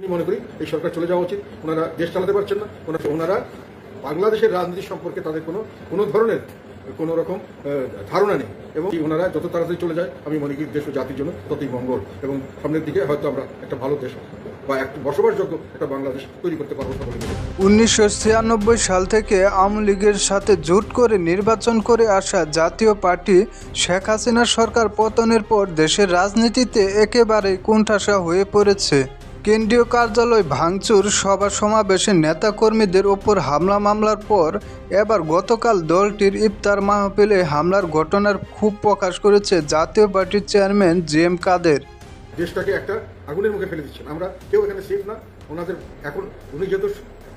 আমি মনে করি এই সরকার চলে যাওয়া উচিত। ওনারা দেশ চালাতে পারছেন না। ওনারা বাংলাদেশের রাজনীতি সম্পর্কে তাদের কোনো ধরনের কোনো রকম ধারণা নেই এবং ওনারা যত তাড়াতাড়ি চলে যায় আমি মনে করি দেশ ও জাতির জন্য ততই মঙ্গল এবং সামনের দিকে হয়তো আমরা একটা ভালো দেশ বা একটা বসবাসযোগ্য একটা বাংলাদেশ তৈরি করতে পারবো। 1996 সাল থেকে আওয়ামী লীগের সাথে জোট করে নির্বাচন করে আসা জাতীয় পার্টি শেখ হাসিনার সরকার পতনের পর দেশের রাজনীতিতে একেবারেই কোণঠাসা হয়ে পড়েছে। কেন্দ্রীয় কার্যালয় ভাঙচুর, সভা সমাবেশে নেতাকর্মীদের ওপর হামলা মামলার পর এবার গতকাল দলটির ইফতার মাহফিলে হামলার ঘটনার ক্ষোভ প্রকাশ করেছে জাতীয় পার্টির চেয়ারম্যান জি.এম. কাদের। দেশটাকে একটা আগুনের মুখে ফেলে দিচ্ছেন। আমরা কেউ এখানে সেফ না। ওনাদের এখন যেহেতু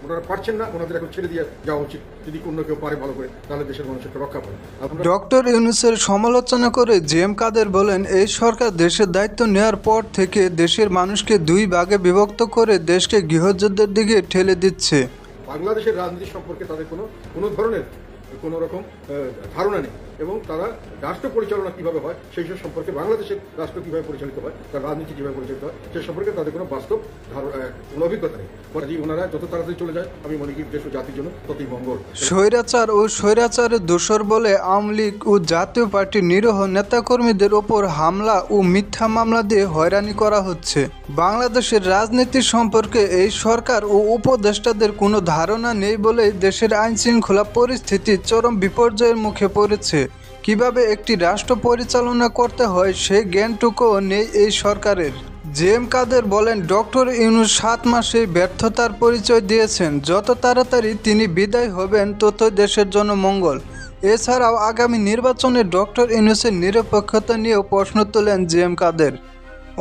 ওনারা পারছেন না, ওনাদের এখন ছেড়ে দিয়ে যাওয়া উচিত। যদি অন্য কেউ পারে ভালো করে তাহলে দেশের মানুষকে রক্ষা পাবে। ডক্টর ইউনূসের সমালোচনা করে জি.এম. কাদের বলেন, এই সরকার দেশের দায়িত্ব নেওয়ার পর থেকে দেশের মানুষকে দুই ভাগে বিভক্ত করে দেশকে গৃহযুদ্ধের দিকে ঠেলে দিচ্ছে। বাংলাদেশের রাজনীতি সম্পর্কে তাদের কোনো ধরনের কোনো রকম ধারণা নেই এবং তারা রাষ্ট্র পরিচালনা কীভাবে হয় সেই সব সম্পর্কে, বাংলাদেশের রাষ্ট্র কীভাবে পরিচালিত হয়, তার রাজনীতি কীভাবে পরিচালিত হয় সে সম্পর্কে তাদের কোনো বাস্তব কোনো অভিজ্ঞতা নেই। ওনারা যত তাড়াতাড়ি চলে যায় আমি মনে করি দেশ ও জাতির জন্য ততই মঙ্গল। স্বৈরাচার ও স্বৈরাচারের দোসর বলে আওয়ামী লীগ ও জাতীয় পার্টির নিরীহ নেতাকর্মীদের ওপর হামলা ও মিথ্যা মামলা দিয়ে হয়রানি করা হচ্ছে। বাংলাদেশের রাজনীতি সম্পর্কে এই সরকার ও উপদেষ্টাদের কোনো ধারণা নেই বলেই দেশের আইনশৃঙ্খলা পরিস্থিতি চরম বিপর্যয়ের মুখে পড়েছে। কিভাবে একটি রাষ্ট্র পরিচালনা করতে হয় সেই জ্ঞানটুকুও নেই এই সরকারের। জি.এম. কাদের বলেন, ডক্টর ইউনূস 7 মাসে ব্যর্থতার পরিচয় দিয়েছেন। যত তাড়াতাড়ি তিনি বিদায় হবেন ততই দেশের জন্য মঙ্গল। এছাড়াও আগামী নির্বাচনে ডক্টর ইউনূসের নিরপেক্ষতা নিয়েও প্রশ্ন তোলেন জি.এম. কাদের।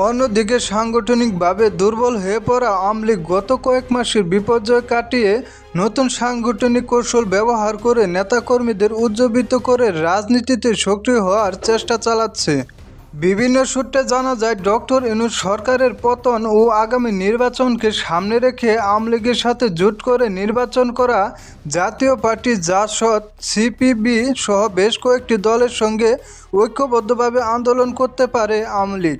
অন্যদিকে সাংগঠনিকভাবে দুর্বল হয়ে পড়া আওয়ামী লীগ গত কয়েক মাসের বিপর্যয় কাটিয়ে নতুন সাংগঠনিক কৌশল ব্যবহার করে নেতাকর্মীদের উজ্জীবিত করে রাজনীতিতে সক্রিয় হওয়ার চেষ্টা চালাচ্ছে। বিভিন্ন সূত্রে জানা যায়, ডক্টর ইউনূস সরকারের পতন ও আগামী নির্বাচনকে সামনে রেখে আওয়ামী লীগের সাথে জোট করে নির্বাচন করা জাতীয় পার্টি, জাসদ, সিপিবি সহ বেশ কয়েকটি দলের সঙ্গে ঐক্যবদ্ধভাবে আন্দোলন করতে পারে আওয়ামী লীগ।